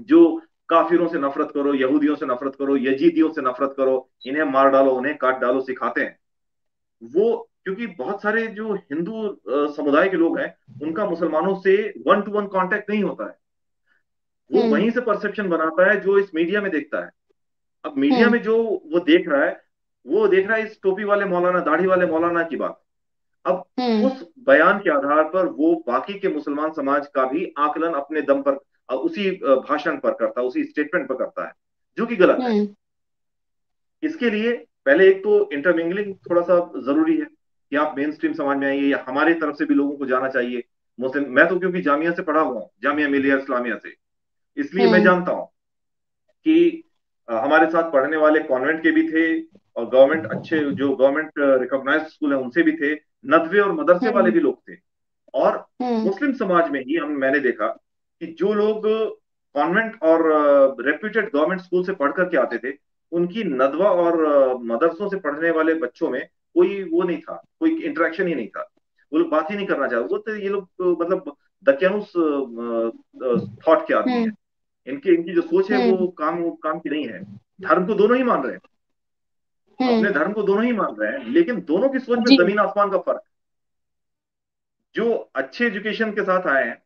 जो काफिरों से नफरत करो, यहूदियों से नफरत करो, यजीदियों से नफरत करो, इन्हें मार डालो, उन्हें काट डालो सिखाते हैं, वो क्योंकि बहुत सारे जो हिंदू समुदाय के लोग हैं उनका मुसलमानों से वन टू वन कांटेक्ट नहीं होता है, वो हम्म। वहीं से परसेप्शन बनाता है जो इस मीडिया में देखता है। अब मीडिया हम्म। में जो वो देख रहा है, वो देख रहा है इस टोपी वाले मौलाना, दाढ़ी वाले मौलाना की बात। अब हम्म। उस बयान के आधार पर वो बाकी के मुसलमान समाज का भी आकलन अपने दम पर उसी भाषण पर करता है, उसी स्टेटमेंट पर करता है, जो कि गलत है। हम्म। इसके लिए पहले एक तो इंटरमिंगलिंग थोड़ा सा जरूरी है, कि आप मेन स्ट्रीम समाज में आइए, या हमारी तरफ से भी लोगों को जाना चाहिए मुस्लिम। मैं तो क्योंकि जामिया से पढ़ा हुआ हूँ, जामिया मिलिया इस्लामिया से, इसलिए मैं हम्म। जानता हूँ कि हमारे साथ पढ़ने वाले कॉन्वेंट के भी थे, और गवर्नमेंट, अच्छे जो गवर्नमेंट रिकॉग्नाइज्ड स्कूल है उनसे भी थे, नदवे और मदरसे वाले हम्म। भी लोग थे। और हम्म। मुस्लिम समाज में ही मैंने देखा कि जो लोग कॉन्वेंट और रेप्यूटेड गवर्नमेंट स्कूल से पढ़ करके आते थे, उनकी नदवा और मदरसों से पढ़ने वाले बच्चों में कोई वो नहीं था, कोई इंटरेक्शन ही नहीं था। वो लोग बात ही नहीं करना चाहते, वो तो ये लोग मतलब दकियानुस थॉट के आदमी है। हम्म। इनकी इनकी जो सोच है वो काम की नहीं है। धर्म को दोनों ही मान रहे हैं, अपने हम्म। धर्म को दोनों ही मान रहे हैं, लेकिन दोनों की सोच में जी। जमीन आसमान का फर्क। जो अच्छे एजुकेशन के साथ आए हैं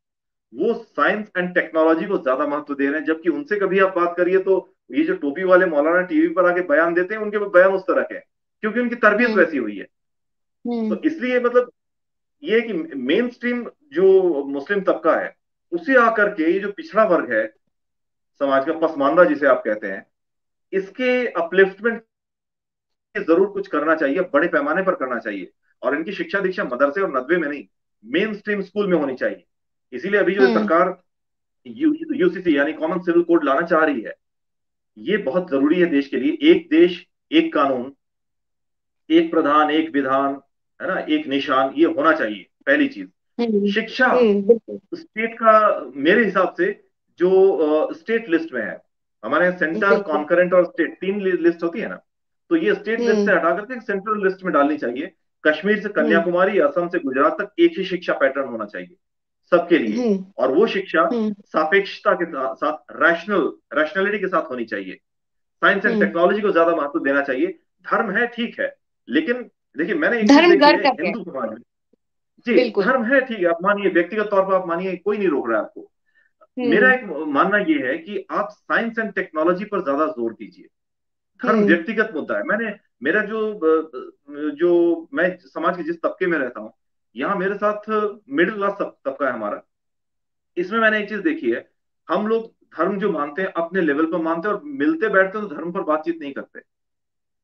वो साइंस एंड टेक्नोलॉजी को ज्यादा महत्व दे रहे हैं, जबकि उनसे कभी आप बात करिए तो ये जो टोपी वाले मौलाना टीवी पर आके बयान देते हैं, उनके बयान उस तरह के हैं, क्योंकि उनकी तरबियत हम्म। वैसी हुई है। हम्म। तो इसलिए मतलब ये है कि मेन स्ट्रीम जो मुस्लिम तबका है, उसे आकर के ये जो पिछड़ा वर्ग है समाज का, पसमानदा जिसे आप कहते हैं, इसके अपलिफ्टमेंट जरूर कुछ करना चाहिए, बड़े पैमाने पर करना चाहिए। और इनकी शिक्षा दीक्षा मदरसे और नदवे में नहीं, मेन स्ट्रीम स्कूल में होनी चाहिए। इसीलिए अभी जो हम्म। सरकार यूसीसी यानी कॉमन सिविल कोड लाना चाह रही है, ये बहुत जरूरी है देश के लिए। एक देश, एक कानून, एक प्रधान, एक विधान, है ना, एक निशान, ये होना चाहिए पहली चीज। हम्म। शिक्षा बिल्कुल। स्टेट का, मेरे हिसाब से जो स्टेट लिस्ट में है, हमारे यहाँ सेंटर, बिल्कुल। कॉन्करेंट और स्टेट, तीन लिस्ट होती है ना, तो ये स्टेट लिस्ट हम्म। से हटा करके सेंट्रल लिस्ट में डालनी चाहिए। कश्मीर से हम्म। कन्याकुमारी, असम से गुजरात तक एक ही शिक्षा पैटर्न होना चाहिए सबके लिए। हम्म। और वो शिक्षा हम्म। सापेक्षता के साथ, रैशनैलिटी के साथ होनी चाहिए। Science and hmm. टेक्नोलॉजी को ज्यादा महत्व देना चाहिए। धर्म है, ठीक है, लेकिन देखिए मैंने एक चीज धर्म देखी घर है का क्या है? हिंदू समाज में। जी, बिल्कुल। धर्म है, ठीक है, आप मानिए, व्यक्तिगत तौर पर आप मानिए, कोई नहीं रोक रहा है आपको। मेरा हम्म। एक मानना यह है कि आप साइंस एंड टेक्नोलॉजी पर ज्यादा जोर दीजिए। धर्म हम्म। व्यक्तिगत मुद्दा है। मेरा जो मैं समाज के जिस तबके में रहता हूँ, यहाँ मेरे साथ मिडिल क्लास तबका है हमारा। इसमें मैंने एक चीज देखी है, हम लोग धर्म जो मानते हैं अपने लेवल पर मानते हैं, और मिलते बैठते हैं तो धर्म पर बातचीत नहीं करते।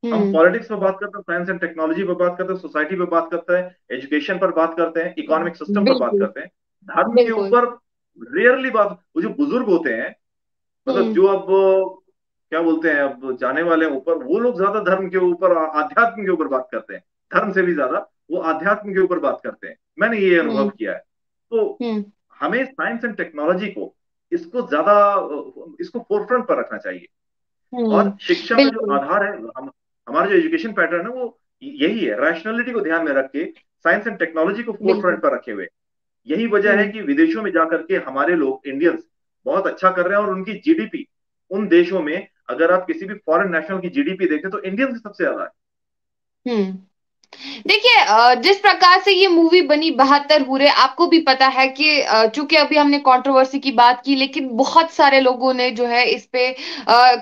हम हम्म। पॉलिटिक्स पर बात करते हैं, साइंस एंड टेक्नोलॉजी पर बात करते हैं, सोसाइटी पर बात करते हैं, एजुकेशन पर बात करते हैं, इकोनॉमिक सिस्टम पर बात बिल्कुल। करते हैं। धर्म के बिल्कुल। ऊपर रेयरली बात। वो जो बुजुर्ग होते हैं, मतलब हम्म। जो अब क्या बोलते हैं, अब जाने वाले हैं ऊपर, वो लोग ज्यादा धर्म के ऊपर, आध्यात्म के ऊपर बात करते हैं। धर्म से भी ज्यादा वो आध्यात्म के ऊपर बात करते हैं, मैंने ये अनुभव हम्म। किया है। तो हम्म। हमें साइंस एंड टेक्नोलॉजी को, इसको ज्यादा, इसको फोरफ्रंट पर रखना चाहिए। और शिक्षा का जो बिल्कुल। आधार है, हमारा जो एजुकेशन पैटर्न है वो यही है, रैशनैलिटी को ध्यान में रख के साइंस एंड टेक्नोलॉजी को बिल्कुल। फोरफ्रंट पर रखे हुए। यही वजह है हम्म। कि विदेशों में जाकर के हमारे लोग, इंडियंस, बहुत अच्छा कर रहे हैं। और उनकी जीडीपी उन देशों में, अगर आप किसी भी फॉरेन नेशनल की जीडीपी देखें तो इंडियंस सबसे ज्यादा है। हम्म। देखिए, जिस प्रकार से ये मूवी बनी 72 हूरे, आपको भी पता है कि चूंकि अभी हमने कंट्रोवर्सी की बात की, लेकिन बहुत सारे लोगों ने जो है इस पे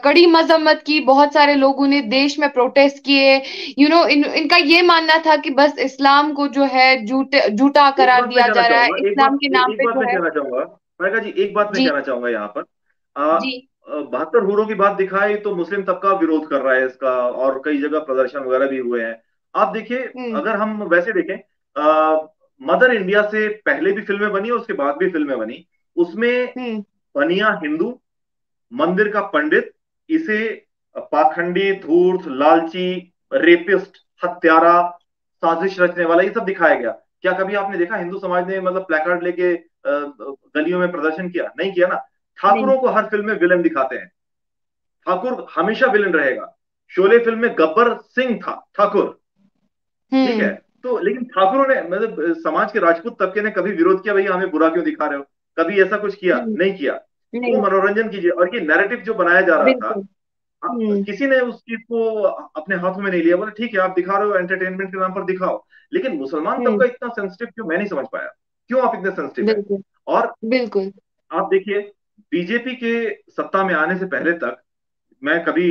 कड़ी मजम्मत की, बहुत सारे लोगों ने देश में प्रोटेस्ट किए। इनका ये मानना था कि बस इस्लाम को जो है झूठा एक करार बात मैं दिया कहना जा रहा है, चाहूंगा, इस्लाम के नाम एक पे बात जो मैं है। कहना चाहूंगा, फायदा जी, एक बात मैं जी। कहना चाहूंगा यहाँ पर। जी। 72 हूरों की बात दिखाई तो मुस्लिम तबका विरोध कर रहा है इसका, और कई जगह प्रदर्शन वगैरह भी हुए हैं। आप देखिए, हम्म। अगर हम वैसे देखें, मदर इंडिया से पहले भी फिल्में बनी और उसके बाद भी फिल्में बनी, उसमें हम्म। बनिया हिंदू, मंदिर का पंडित, इसे पाखंडी, धूर्त, लालची, रेपिस्ट, हत्यारा, साजिश रचने वाला, ये सब दिखाया गया। क्या कभी आपने देखा हिंदू समाज ने मतलब प्लेकार्ड लेके गलियों में प्रदर्शन किया? नहीं किया ना। नहीं। ठाकुरों को हर फिल्म में विलन दिखाते हैं, ठाकुर हमेशा विलन रहेगा। शोले फिल्म में गब्बर सिंह था ठाकुर, ठीक है। हम्म। तो लेकिन ठाकुरों ने, मतलब समाज के राजपूत तबके ने कभी विरोध किया, भैया हमें बुरा क्यों दिखा रहे हो? कभी ऐसा कुछ किया? हम्म। नहीं किया। वो नहीं। मनोरंजन कीजिए। और ये नैरेटिव जो बनाया जा रहा था, बिल्कुल। हम्म। किसी ने उस चीज को अपने हाथों में नहीं लिया, बोले ठीक है आप दिखा रहे हो, एंटरटेनमेंट के नाम पर दिखाओ। लेकिन मुसलमान हम्म। तबका इतना सेंसिटिव क्यों, मैं नहीं समझ पाया, क्यों आप इतने सेंसिटिव है? बिल्कुल। और बिल्कुल। आप देखिए, बीजेपी के सत्ता में आने से पहले तक, मैं कभी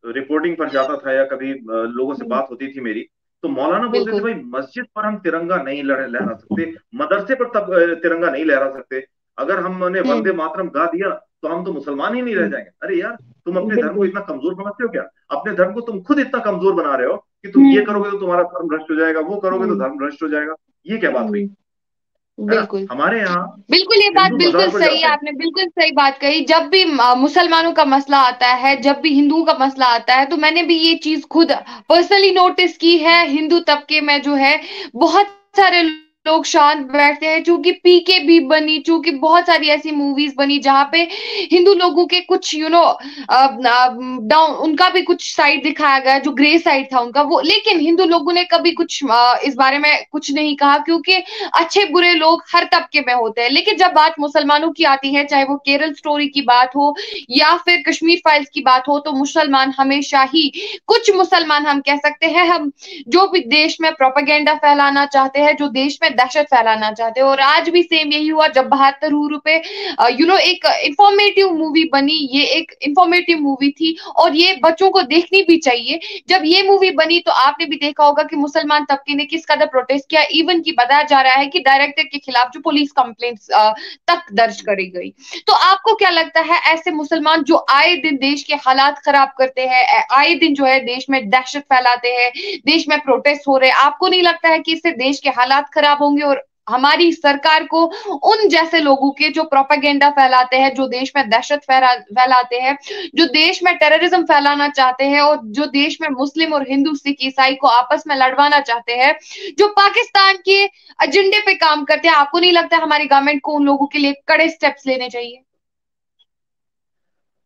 रिपोर्टिंग पर जाता था या कभी लोगों से हम्म। बात होती थी मेरी, तो मौलाना बोलते थे बिल्कुल। भाई मस्जिद पर हम तिरंगा नहीं लहरा सकते, मदरसे पर तब तिरंगा नहीं लहरा सकते। अगर हमने हम्म। वंदे मातरम गा दिया तो हम तो मुसलमान ही नहीं रह हम्म। जाएंगे। अरे यार, तुम अपने धर्म को बिल्कुल। इतना कमजोर समझते हो क्या? अपने धर्म को तुम खुद इतना कमजोर बना रहे हो कि तुम ये हम्म। करोगे तो तुम्हारा धर्म भ्रष्ट हो जाएगा, वो करोगे तो हम्म। धर्म भ्रष्ट हो जाएगा। ये क्या बात हुई? हम्म। है ना? बिल्कुल। हमारे यहाँ बिल्कुल, ये बात हिंदू बिल्कुल मजार पर सही है, जाते हैं। आपने बिल्कुल सही बात कही। जब भी मुसलमानों का मसला आता है, जब भी हिंदुओं का मसला आता है, तो मैंने भी ये चीज खुद पर्सनली नोटिस की है। हिंदू तबके में जो है, बहुत सारे लोग शांत बैठते हैं। चूंकि पीके भी बनी, चूंकि बहुत सारी ऐसी मूवीज बनी जहां पे हिंदू लोगों के कुछ डाउन, उनका भी कुछ साइड दिखाया गया, जो ग्रे साइड था उनका वो, लेकिन हिंदू लोगों ने कभी कुछ इस बारे में कुछ नहीं कहा, क्योंकि अच्छे बुरे लोग हर तबके में होते हैं। लेकिन जब बात मुसलमानों की आती है, चाहे वो केरल स्टोरी की बात हो या फिर कश्मीर फाइल्स की बात हो, तो मुसलमान हमेशा ही, कुछ मुसलमान हम कह सकते हैं, हम जो भी देश में प्रोपेगेंडा फैलाना चाहते हैं, जो देश में दहशत फैलाना चाहते हैं। और आज भी सेम यही हुआ जब 72 पे एक इंफॉर्मेटिव मूवी बनी। ये एक इंफॉर्मेटिव मूवी थी और ये बच्चों को देखनी भी चाहिए। जब ये मूवी बनी तो आपने भी देखा होगा कि मुसलमान तबके ने किस कदर प्रोटेस्ट किया, इवन की बताया जा रहा है कि डायरेक्टर के खिलाफ जो पुलिस कंप्लेंट्स तक दर्ज करी गई। तो आपको क्या लगता है, ऐसे मुसलमान जो आए दिन देश के हालात खराब करते हैं, आए दिन जो है देश में दहशत फैलाते हैं, देश में प्रोटेस्ट हो रहे हैं, आपको नहीं लगता है कि इससे देश के हालात खराब होंगे और हमारी सरकार को उन जैसे लोगों के जो प्रोपेगेंडा फैलाते हैं, जो देश में दहशत फैलाते हैं, जो देश में टेररिज्म फैलाना चाहते हैं और जो देश में मुस्लिम और हिंदू सिख ईसाई को आपस में लड़वाना चाहते हैं, जो पाकिस्तान के एजेंडे पे काम करते हैं, आपको नहीं लगता हमारी गवर्नमेंट को उन लोगों के लिए कड़े स्टेप्स लेने चाहिए?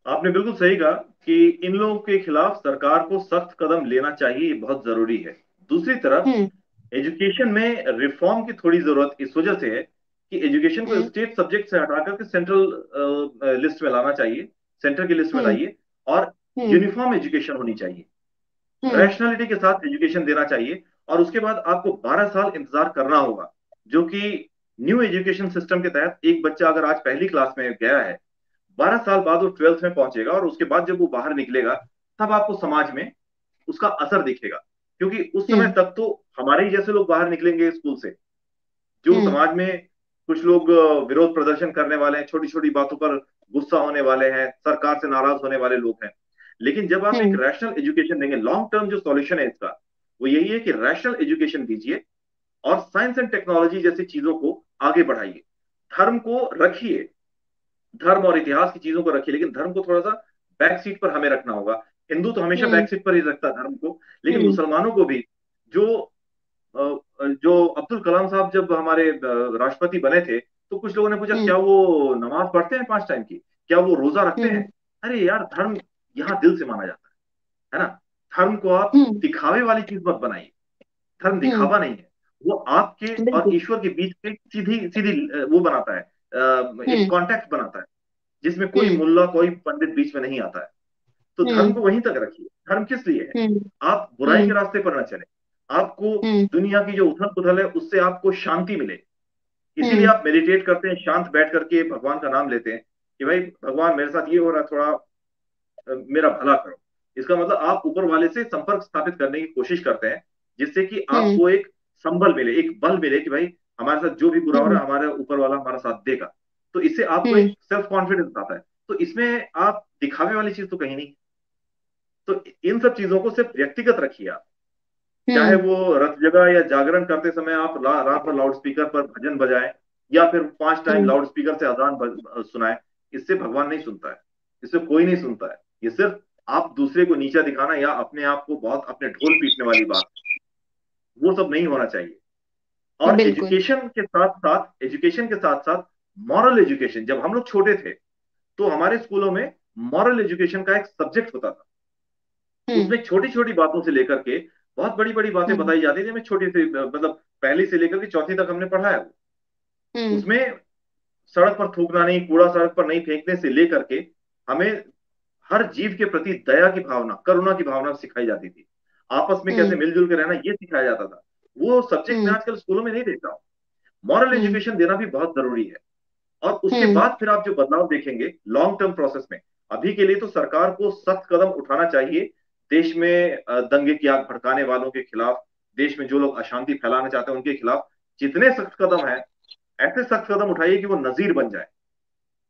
आपने बिल्कुल सही कहा कि इन लोगों के खिलाफ सरकार को सख्त कदम लेना चाहिए, ये बहुत जरूरी है। दूसरी तरफ हम्म। एजुकेशन में रिफॉर्म की थोड़ी जरूरत इस वजह से है कि एजुकेशन को हम्म। स्टेट सब्जेक्ट से हटा करके सेंट्रल लिस्ट में लाना चाहिए, सेंटर की लिस्ट में हम्म। लाइए। और हम्म। यूनिफॉर्म एजुकेशन होनी चाहिए, हम्म। रैशनैलिटी के साथ एजुकेशन देना चाहिए। और उसके बाद आपको 12 साल इंतजार करना होगा, जो कि न्यू एजुकेशन सिस्टम के तहत एक बच्चा अगर आज पहली क्लास में गया है, 12 साल बाद वो 12th में पहुंचेगा और उसके बाद जब वो बाहर निकलेगा, तब आपको समाज में उसका असर दिखेगा। क्योंकि उस समय हम्म। तक तो हमारे ही जैसे लोग बाहर निकलेंगे स्कूल से, जो हम्म। समाज में कुछ लोग विरोध प्रदर्शन करने वाले हैं, छोटी छोटी बातों पर गुस्सा होने वाले हैं, सरकार से नाराज होने वाले लोग हैं। लेकिन जब आप एक हम्म। रैशनल एजुकेशन देंगे, लॉन्ग टर्म जो सॉल्यूशन है इसका, वो यही है कि रैशनल एजुकेशन दीजिए और साइंस एंड टेक्नोलॉजी जैसी चीजों को आगे बढ़ाइए। धर्म को रखिए, धर्म और इतिहास की चीजों को रखिए, लेकिन धर्म को थोड़ा सा बैक सीट पर हमें रखना होगा। हिंदू तो हमेशा हम्म। बैक सीट पर ही रखता है धर्म को, लेकिन हम्म। मुसलमानों को भी, जो जो अब्दुल कलाम साहब जब हमारे राष्ट्रपति बने थे, तो कुछ लोगों ने पूछा हम्म। क्या वो नमाज पढ़ते हैं 5 टाइम की, क्या वो रोजा रखते हैं? हम्म। अरे यार, धर्म यहाँ दिल से माना जाता है ना? धर्म को आप हम्म। दिखावे वाली चीज मत बनाइए। धर्म हम्म। दिखावा नहीं है, वो आपके और बिल्कुल। ईश्वर के बीच में सीधी सीधी वो बनाता है, एक हम्म। कॉन्टेक्ट बनाता है, जिसमें कोई हम्म। मुल्ला कोई पंडित बीच में नहीं आता है। तो धर्म हम्म। को वहीं तक रखिए। धर्म किस लिए है? हम्म। आप बुराई के हम्म। रास्ते पर न चले, आपको हम्म। दुनिया की जो उथल पुथल है उससे आपको शांति मिले। इसीलिए हम्म। आप मेडिटेट करते हैं, शांत बैठ करके भगवान का नाम लेते हैं कि भाई भगवान मेरे साथ ये हो रहा है, थोड़ा मेरा भला करो। इसका मतलब आप ऊपर वाले से संपर्क स्थापित करने की कोशिश करते हैं, जिससे कि हम्म। आपको एक संबल मिले, एक बल मिले कि भाई हमारे साथ जो भी बुरा हो रहा हम्म। है, हमारे ऊपर वाला हमारा साथ देगा। तो इससे आपको हम्म। एक सेल्फ कॉन्फिडेंस आता है। तो इसमें आप दिखावे वाली चीज तो कहीं नहीं। तो इन सब चीजों को सिर्फ व्यक्तिगत रखिए आप, चाहे हम्म। वो रथ जगह या जागरण करते समय आप रात भर लाउड स्पीकर पर भजन बजाएं, या फिर 5 टाइम हम्म। लाउड स्पीकर से अजान सुनाएं। इससे भगवान नहीं सुनता है, इससे कोई नहीं सुनता है। ये सिर्फ आप दूसरे को नीचा दिखाना या अपने आप को बहुत अपने ढोल पीटने वाली बात, वो सब नहीं होना चाहिए। और बिल्कुल। एजुकेशन के साथ साथ मॉरल एजुकेशन, जब हम लोग छोटे थे तो हमारे स्कूलों में मॉरल एजुकेशन का एक सब्जेक्ट होता था। हम्म। उसमें छोटी छोटी बातों से लेकर के बहुत बड़ी बड़ी बातें हम्म। बताई जाती थी। हमें छोटी सी मतलब पहली से लेकर के चौथी तक हमने पढ़ा है। हम्म। उसमें सड़क पर थूकना नहीं, कूड़ा सड़क पर नहीं फेंकने से लेकर के हमें हर जीव के प्रति दया की भावना, करुणा की भावना सिखाई जाती थी। आपस में कैसे हम्म। मिलजुल के रहना, ये सिखाया जाता था। वो सब्जेक्ट मैं हम्म। आजकल स्कूलों में नहीं देख रहा हूँ। मॉरल हम्म। एजुकेशन देना भी बहुत जरूरी है। और उसके हम्म। बाद फिर आप जो बदलाव देखेंगे लॉन्ग टर्म प्रोसेस में। अभी के लिए तो सरकार को सख्त कदम उठाना चाहिए देश में दंगे की आग भड़काने वालों के खिलाफ, देश में जो लोग अशांति फैलाना चाहते हैं उनके खिलाफ जितने सख्त कदम है, ऐसे सख्त कदम उठाइए कि वो नजीर बन जाए।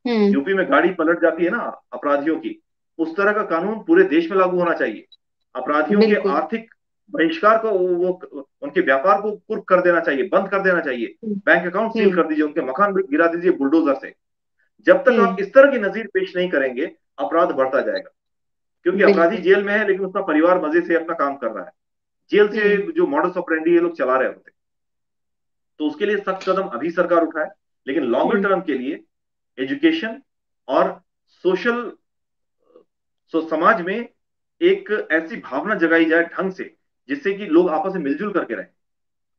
हम्म। यूपी में गाड़ी पलट जाती है ना अपराधियों की, उस तरह का कानून पूरे देश में लागू होना चाहिए। अपराधियों के बिल्कुल। आर्थिक बहिष्कार को, वो उनके व्यापार को कुर्क कर देना चाहिए, बंद कर देना चाहिए। हम्म। बैंक अकाउंट सील हम्म। कर दीजिए, उनके मकान भी गिरा दीजिए बुलडोजर से। जब तक आप हम्म। इस तरह की नजीर पेश नहीं करेंगे, अपराध बढ़ता जाएगा। क्योंकि अपराधी बिल्कुल। जेल में है, लेकिन उसका परिवार मजे से अपना काम कर रहा है। जेल से हम्म। जो मॉडस ऑपरेंडी ये लोग चला रहे होते, तो उसके लिए सख्त कदम अभी सरकार उठाए। लेकिन लॉन्गर हम्म। टर्म के लिए एजुकेशन और सोशल, समाज में एक ऐसी भावना जगाई जाए ढंग से, जिससे कि लोग आपस में मिलजुल करके रहें।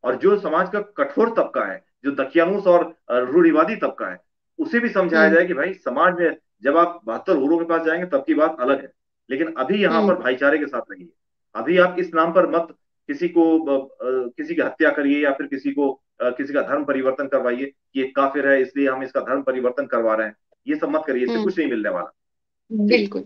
और जो समाज का कठोर तबका है, जो दकियानूस और रूढ़िवादी तबका है, उसे भी समझाया हम्म। जाए कि भाई समाज में जब आप 72 हुरों के पास जाएंगे तब की बात अलग है, लेकिन अभी यहाँ हम्म। पर भाईचारे के साथ रहिए। अभी आप इस नाम पर मत किसी को किसी की हत्या करिए, या फिर किसी का धर्म परिवर्तन करवाइए कि ये काफिर है इसलिए हम इसका धर्म परिवर्तन करवा रहे हैं। ये सब मत करिए, इससे हम्म। कुछ नहीं मिलने वाला। जी। बिल्कुल।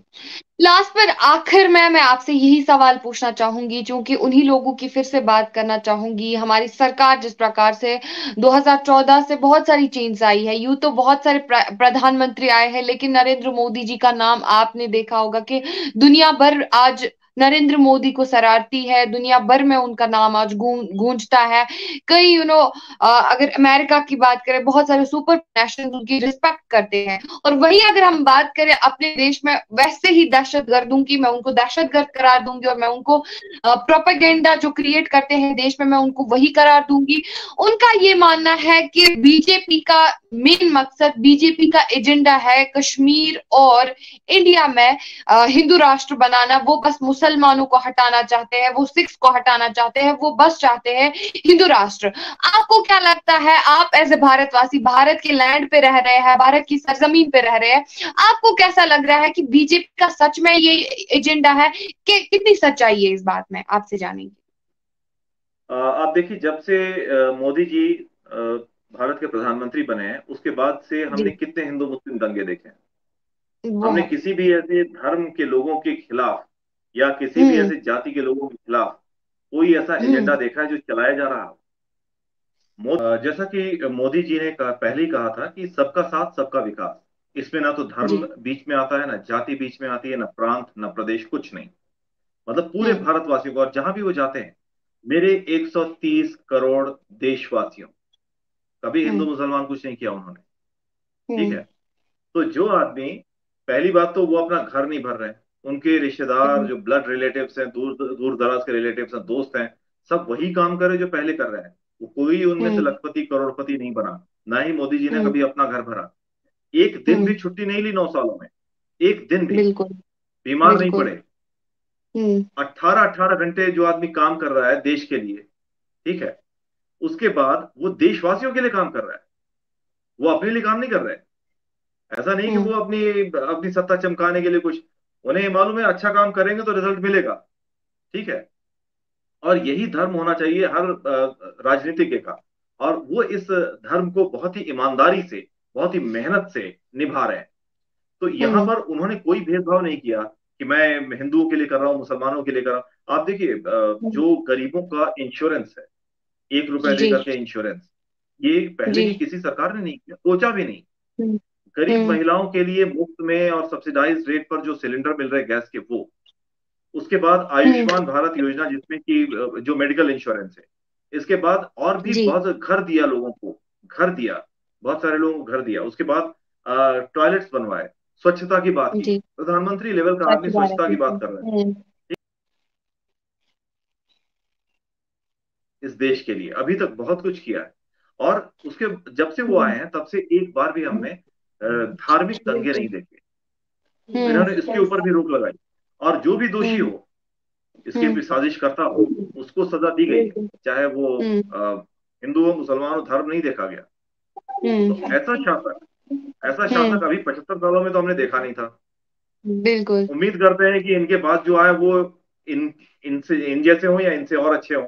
लास्ट पर आखिर में मैं आपसे यही सवाल पूछना चाहूंगी, क्योंकि उन्हीं लोगों की फिर से बात करना चाहूंगी। हमारी सरकार जिस प्रकार से 2014 से बहुत सारी चेंज आई है, यूं तो बहुत सारे प्रधानमंत्री आए हैं, लेकिन नरेंद्र मोदी जी का नाम आपने देखा होगा कि दुनिया भर आज नरेंद्र मोदी को सराहती है, दुनिया भर में उनका नाम आज गूंजता है। कई अगर अमेरिका की बात करें, बहुत सारे सुपर नेशनल उनकी रिस्पेक्ट करते हैं। और वही अगर हम बात करें अपने देश में, वैसे ही दहशतगर्दों की, मैं उनको दहशतगर्द करार दूंगी, और मैं उनको प्रोपेगेंडा जो क्रिएट करते हैं देश में, मैं उनको वही करार दूंगी। उनका ये मानना है कि बीजेपी का मेन मकसद, बीजेपी का एजेंडा है कश्मीर और इंडिया में हिंदू राष्ट्र बनाना। वो बस मुसलमानों को हटाना चाहते हैं, वो सिख्स को हटाना चाहते हैं, वो बस चाहते हैं हिंदू राष्ट्र। आपको क्या लगता है, आप एज ए भारतवासी, भारत के लैंड पे रह रहे हैं, भारत की सरजमीन पे रह रहे हैं, आपको कैसा लग रहा है कि बीजेपी का सच में ये एजेंडा है? कि कितनी सच्चाई है इस बात में, आपसे जानेंगे। आप देखिए, जब से मोदी जी भारत के प्रधानमंत्री बने हैं, उसके बाद से हमने जी। कितने हिंदू मुस्लिम दंगे देखे हैं। हमने बहुत। किसी भी ऐसे धर्म के लोगों के खिलाफ, या किसी भी हम्म। ऐसे जाति के लोगों के खिलाफ कोई ऐसा हम्म। एजेंडा देखा है जो चलाया जा रहा है? जैसा कि मोदी जी ने पहले ही कहा था कि सबका साथ सबका विकास। इसमें ना तो धर्म जी। बीच में आता है, ना जाति बीच में आती है, ना प्रांत, ना प्रदेश, कुछ नहीं। मतलब पूरे हम्म। भारतवासियों को, और जहां भी वो जाते हैं, मेरे 130 करोड़ देशवासियों, कभी हिंदू हम्म। मुसलमान कुछ नहीं किया उन्होंने। ठीक हम्म। है। तो जो आदमी, पहली बात तो वो अपना घर नहीं भर रहे हैं, उनके रिश्तेदार हम्म। जो ब्लड रिलेटिव्स हैं, दूर दूर दराज के रिलेटिव्स हैं, दोस्त हैं, सब वही काम करे जो पहले कर रहे हैं। वो कोई उनमें से हम्म। लखपति करोड़पति नहीं बना। ना ही मोदी जी ने हम्म। कभी अपना घर भरा। एक दिन भी हम्म। छुट्टी नहीं ली 9 सालों में, एक दिन भी बिल्कुल। बीमार नहीं बिल्कुल। पड़े। हम्म। 18-18 घंटे जो आदमी काम कर रहा है देश के लिए, ठीक है, उसके बाद वो देशवासियों के लिए काम कर रहा है, वो अपने लिए काम नहीं कर रहा है। ऐसा नहीं कि हम्म। वो अपनी अपनी सत्ता चमकाने के लिए कुछ, उन्हें ये मालूम है अच्छा काम करेंगे तो रिजल्ट मिलेगा। ठीक है। और यही धर्म होना चाहिए हर राजनीतिज्ञ का। और वो इस धर्म को बहुत ही ईमानदारी से, बहुत ही मेहनत से निभा रहे हैं। तो यहाँ हम्म। पर उन्होंने कोई भेदभाव नहीं किया कि मैं हिंदुओं के लिए कर रहा हूँ, मुसलमानों के लिए कर रहा हूँ। आप देखिए, हम्म। जो गरीबों का इंश्योरेंस है, 1 रुपए जी। देकर के इंश्योरेंस, ये पहले जी। की किसी सरकार ने नहीं किया, सोचा भी नहीं। हम्म। गरीब हम्म। महिलाओं के लिए मुफ्त में और सब्सिडाइज रेट पर जो सिलेंडर मिल रहे गैस के, वो। उसके बाद हम्म। आयुष्मान भारत योजना, जिसमें कि जो मेडिकल इंश्योरेंस है। इसके बाद और भी जी। बहुत घर दिया लोगों को, घर दिया, बहुत सारे लोगों को घर दिया। उसके बाद टॉयलेट्स बनवाए, स्वच्छता की बात की। जी। प्रधानमंत्री लेवल का स्वच्छ आदमी भारत स्वच्छता की बात मिशन। कर रहा है हम्म। इस देश के लिए। अभी तक बहुत कुछ किया है। और उसके, जब से वो हम्म। आए हैं तब से एक बार भी हमने धार्मिक दंगे नहीं देखे। हम्म। इन्होंने इसके ऊपर भी रोक लगाई। और जो भी दोषी हम्म। हो, इसकी हम्म। भी साजिश करता हो, उसको सजा दी गई है। बिल्कुल। चाहे वो हम्म। हिंदू हो, मुसलमान हो, धर्म नहीं देखा गया। तो हम्म। ऐसा शासक हम्म। अभी 75 सालों में तो हमने देखा नहीं था। बिल्कुल। उम्मीद करते हैं कि इनके बाद जो आए वो इन इनसे, इन जैसे हो या इनसे और अच्छे हों।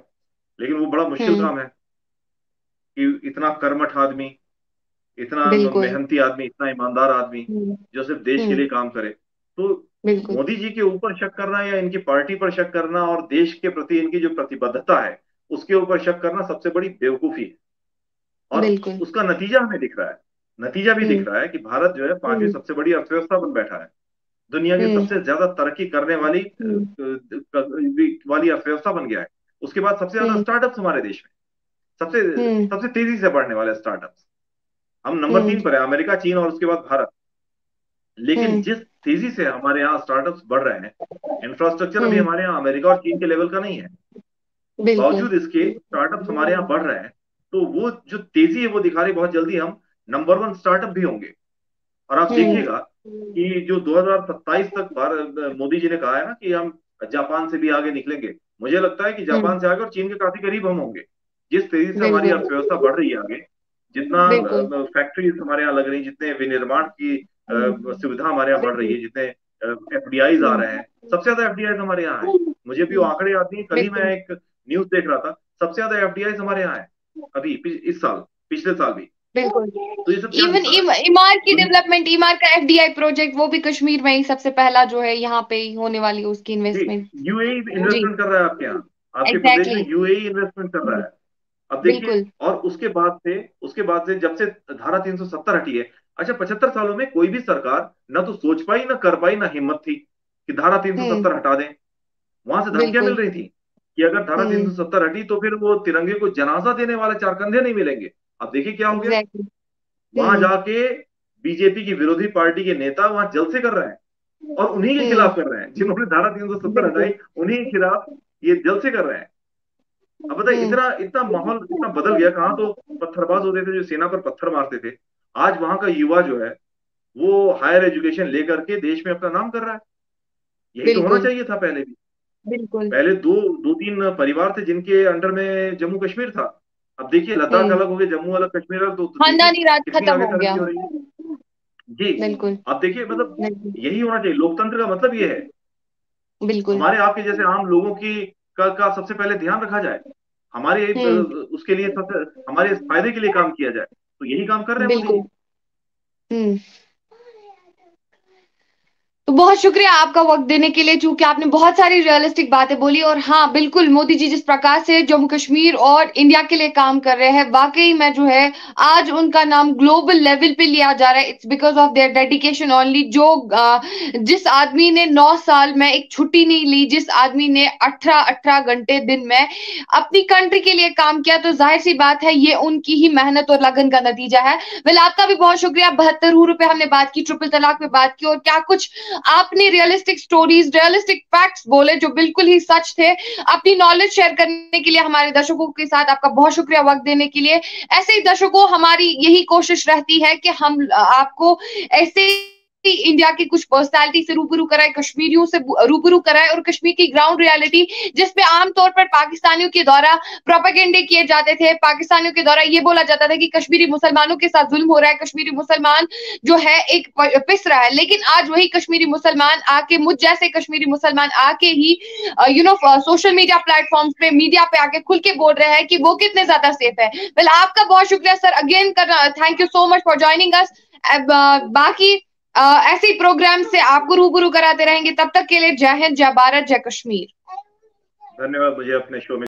लेकिन वो बड़ा मुश्किल हम्म। काम है कि इतना कर्मठ आदमी, इतना बिल्कुल। मेहनती आदमी, इतना ईमानदार आदमी, हम्म। जो सिर्फ देश के हम्म। लिए काम करे। तो बिल्कुल। मोदी जी के ऊपर शक करना, या इनकी पार्टी पर शक करना, और देश के प्रति इनकी जो प्रतिबद्धता है उसके ऊपर शक करना सबसे बड़ी बेवकूफी है। और बिल्कुल। उसका नतीजा हमें दिख रहा है। नतीजा भी दिख हम्म। रहा है कि भारत जो है 5वीं हम्म। सबसे बड़ी अर्थव्यवस्था बन बैठा है। दुनिया की हम्म। सबसे ज्यादा तरक्की करने वाली हम्म। वाली अर्थव्यवस्था बन गया है। उसके बाद सबसे ज्यादा हम्म। स्टार्टअप्स हमारे देश में, सबसे हम्म। सबसे तेजी से बढ़ने वाले स्टार्टअप्स। हम नंबर हम्म। 3 पर है, अमेरिका, चीन और उसके बाद भारत। लेकिन हम्म। जिस तेजी से हमारे यहाँ स्टार्टअप्स बढ़ रहे हैं, इंफ्रास्ट्रक्चर अभी हम्म। हमारे यहाँ अमेरिका और चीन के लेवल का नहीं है, बिल्कुल। बावजूद इसके स्टार्टअप्स हमारे यहाँ बढ़ रहे हैं। तो वो जो तेजी है वो दिखा रही, बहुत जल्दी हम नंबर 1 स्टार्टअप भी होंगे। और आप हम्म। देखिएगा कि जो 2027 तक भारत, मोदी जी ने कहा है ना कि हम जापान से भी आगे निकलेंगे, मुझे लगता है कि हम्म। जापान से आगे और चीन के काफी करीब हम होंगे। जिस तेजी से हमारी बिल्कुल। अर्थव्यवस्था बढ़ रही है आगे, जितना बिल्कुल। फैक्ट्रीज हमारे यहाँ लग रही हैं, जितने विनिर्माण की हम्म। सुविधा हमारे यहाँ बढ़ रही बिल्कुल। है, जितने एफडीआईज आ हम्म। रहे हैं, सबसे ज्यादा एफडीआईज हमारे यहाँ है। मुझे भी वो आंकड़े याद नहीं, कल ही मैं बिल्कुल। एक न्यूज देख रहा था, सबसे ज्यादा एफडीआईज हमारे यहाँ है अभी, इस साल, पिछले साल भी। बिल्कुल। तो ये सब क्या इवन दिखा रहा इमार की है? डेवलपमेंट, इमार का एफडीआई प्रोजेक्ट, वो भी कश्मीर में ही सबसे पहला जो है, यहाँ पे ही होने वाली उसकी जी, इन्वेस्टमेंट। यूएई जी। इन्वेस्टमेंट कर रहा है आपके यहाँ, आपके प्रदेश में एग्जैक्टली। यूएई इन्वेस्टमेंट कर रहा है। अब देखिए, बिल्कुल। और उसके बाद से जब से धारा 370 हटी है, अच्छा 75 सालों में कोई भी सरकार ना तो सोच पाई, ना कर पाई, ना हिम्मत थी कि धारा हम्म। 370 हटा दें। वहां से धमकियां मिल बिल्कुल। रही थी कि अगर धारा हम्म। 370 हटी तो फिर वो तिरंगे को जनाजा देने वाले चार कंधे नहीं मिलेंगे। अब देखिए क्या हो गया, एग्जैक्टली। वहां हम्म। जाके बीजेपी की विरोधी पार्टी के नेता वहां जलसे कर रहे हैं, और उन्हीं के हम्म। खिलाफ कर रहे हैं जिन्होंने धारा 370 बिल्कुल। हटाई, उन्हीं के खिलाफ ये जलसे कर रहे हैं। अब बताइए, हम्म। इतना इतना माहौल इतना बदल गया। कहाँ तो पत्थरबाज होते थे जो सेना पर पत्थर मारते थे, आज वहां का युवा जो है वो हायर एजुकेशन लेकर के देश में अपना नाम कर रहा है। यही तो होना बिल्कुल। चाहिए था पहले भी। बिल्कुल। पहले दो दो तीन परिवार थे जिनके अंडर में जम्मू कश्मीर था। अब देखिए लद्दाख हम्म। अलग हो गया, जम्मू अलग, कश्मीर अलग, तो देखिए खानदानी राज कितनी खत्म आगे हो गया। तरक्की हो रही है। जी। बिल्कुल। अब देखिए मतलब बिल्कुल। यही होना चाहिए, लोकतंत्र का मतलब ये है, बिल्कुल। हमारे आपके जैसे आम लोगों की का सबसे पहले ध्यान रखा जाए, हमारे हम्म। उसके लिए सबसे हमारे फायदे के लिए काम किया जाए। तो यही काम कर रहे हैं मोदी बिल्कुल। जी। हम्म। तो बहुत शुक्रिया आपका वक्त देने के लिए, चूंकि आपने बहुत सारी रियलिस्टिक बातें बोली। और हाँ, बिल्कुल, मोदी जी जिस प्रकार से जम्मू कश्मीर और इंडिया के लिए काम कर रहे हैं, वाकई में जो है आज उनका नाम ग्लोबल लेवल पे लिया जा रहा है। It's because of their dedication only. जो जिस आदमी ने 9 साल में एक छुट्टी नहीं ली, जिस आदमी ने 18-18 घंटे दिन में अपनी कंट्री के लिए काम किया, तो जाहिर सी बात है ये उनकी ही मेहनत और लगन का नतीजा है। वेल, आपका भी बहुत शुक्रिया। 72 पे हमने बात की, ट्रिपल तलाक पे बात की, और क्या कुछ आपने रियलिस्टिक स्टोरीज, रियलिस्टिक फैक्ट्स बोले जो बिल्कुल ही सच थे। अपनी नॉलेज शेयर करने के लिए हमारे दर्शकों के साथ आपका बहुत शुक्रिया वक्त देने के लिए। ऐसे ही दर्शकों, हमारी यही कोशिश रहती है कि हम आपको ऐसे इंडिया की कुछ पर्सनालिटी से रूबरू कराए, कश्मीरियों से रूबरू कराए, और कश्मीर की ग्राउंड रियलिटी, जिसपे आमतौर पर पाकिस्तानियों के द्वारा प्रोपेगेंडे किए जाते थे, पाकिस्तानियों के द्वारा ये बोला जाता था कि कश्मीरी मुसलमानों के साथ जुल्म हो रहा है, कश्मीरी मुसलमान जो है एक पिस रहा है। लेकिन आज वही कश्मीरी मुसलमान आके, मुझ जैसे कश्मीरी मुसलमान आके ही सोशल मीडिया प्लेटफॉर्म्स पे, मीडिया पे आके खुल के बोल रहे हैं कि वो कितने ज्यादा सेफ है। वेल, आपका बहुत शुक्रिया सर, अगेन करना, thank you so much for joining us. बाकी ऐसे ही प्रोग्राम से आपको रूबरू कराते रहेंगे। तब तक के लिए जय हिंद, जय भारत, जय कश्मीर। धन्यवाद मुझे अपने शो में